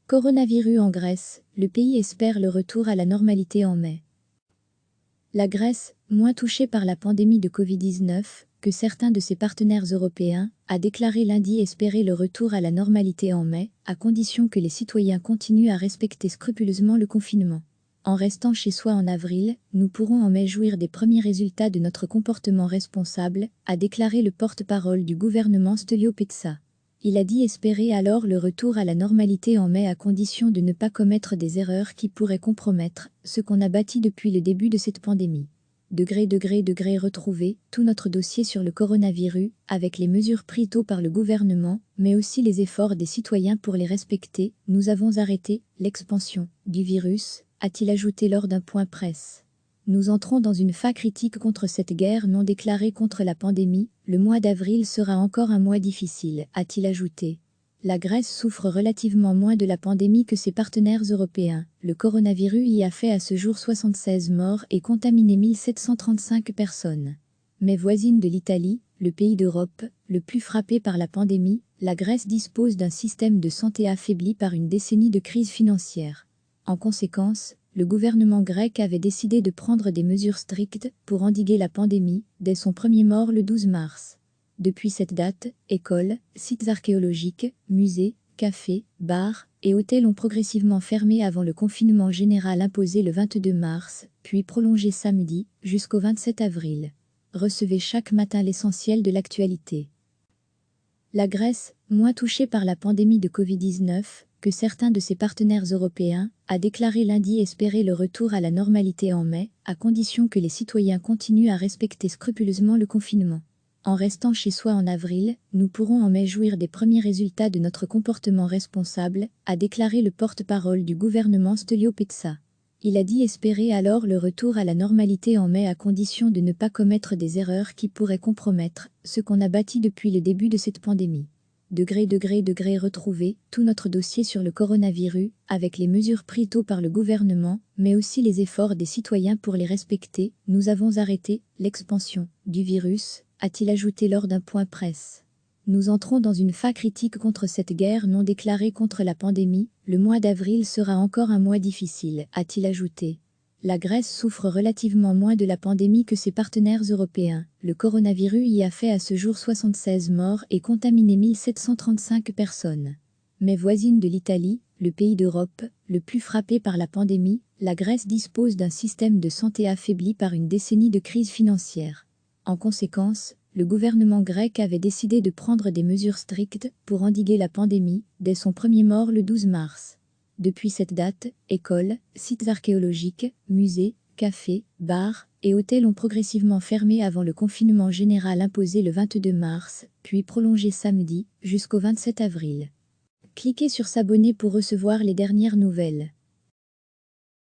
Coronavirus en Grèce, le pays espère le retour à la normalité en mai. La Grèce, moins touchée par la pandémie de Covid-19 que certains de ses partenaires européens, a déclaré lundi espérer le retour à la normalité en mai, à condition que les citoyens continuent à respecter scrupuleusement le confinement. En restant chez soi en avril, nous pourrons en mai jouir des premiers résultats de notre comportement responsable, a déclaré le porte-parole du gouvernement Stelios Pettsa. Il a dit espérer alors le retour à la normalité en mai à condition de ne pas commettre des erreurs qui pourraient compromettre ce qu'on a bâti depuis le début de cette pandémie. Degré retrouver tout notre dossier sur le coronavirus, avec les mesures prises tôt par le gouvernement, mais aussi les efforts des citoyens pour les respecter, nous avons arrêté l'expansion du virus, a-t-il ajouté lors d'un point presse. Nous entrons dans une phase critique contre cette guerre non déclarée contre la pandémie, le mois d'avril sera encore un mois difficile, a-t-il ajouté. La Grèce souffre relativement moins de la pandémie que ses partenaires européens. Le coronavirus y a fait à ce jour 76 morts et contaminé 1735 personnes. Mais voisine de l'Italie, le pays d'Europe, le plus frappé par la pandémie, la Grèce dispose d'un système de santé affaibli par une décennie de crise financière. En conséquence, le gouvernement grec avait décidé de prendre des mesures strictes pour endiguer la pandémie, dès son premier mort le 12 mars. Depuis cette date, écoles, sites archéologiques, musées, cafés, bars et hôtels ont progressivement fermé avant le confinement général imposé le 22 mars, puis prolongé samedi, jusqu'au 27 avril. Recevez chaque matin l'essentiel de l'actualité. La Grèce, moins touchée par la pandémie de Covid-19 que certains de ses partenaires européens, a déclaré lundi espérer le retour à la normalité en mai, à condition que les citoyens continuent à respecter scrupuleusement le confinement. En restant chez soi en avril, nous pourrons en mai jouir des premiers résultats de notre comportement responsable, a déclaré le porte-parole du gouvernement Stelios Pettsa. Il a dit espérer alors le retour à la normalité en mai à condition de ne pas commettre des erreurs qui pourraient compromettre ce qu'on a bâti depuis le début de cette pandémie. Degré retrouver tout notre dossier sur le coronavirus, avec les mesures prises tôt par le gouvernement, mais aussi les efforts des citoyens pour les respecter, nous avons arrêté l'expansion du virus, a-t-il ajouté lors d'un point presse. Nous entrons dans une phase critique contre cette guerre non déclarée contre la pandémie, le mois d'avril sera encore un mois difficile, a-t-il ajouté. La Grèce souffre relativement moins de la pandémie que ses partenaires européens. Le coronavirus y a fait à ce jour 76 morts et contaminé 1735 personnes. Mais voisine de l'Italie, le pays d'Europe, le plus frappé par la pandémie, la Grèce dispose d'un système de santé affaibli par une décennie de crise financière. En conséquence, le gouvernement grec avait décidé de prendre des mesures strictes pour endiguer la pandémie, dès son premier mort le 12 mars. Depuis cette date, écoles, sites archéologiques, musées, cafés, bars et hôtels ont progressivement fermé avant le confinement général imposé le 22 mars, puis prolongé samedi, jusqu'au 27 avril. Cliquez sur s'abonner pour recevoir les dernières nouvelles.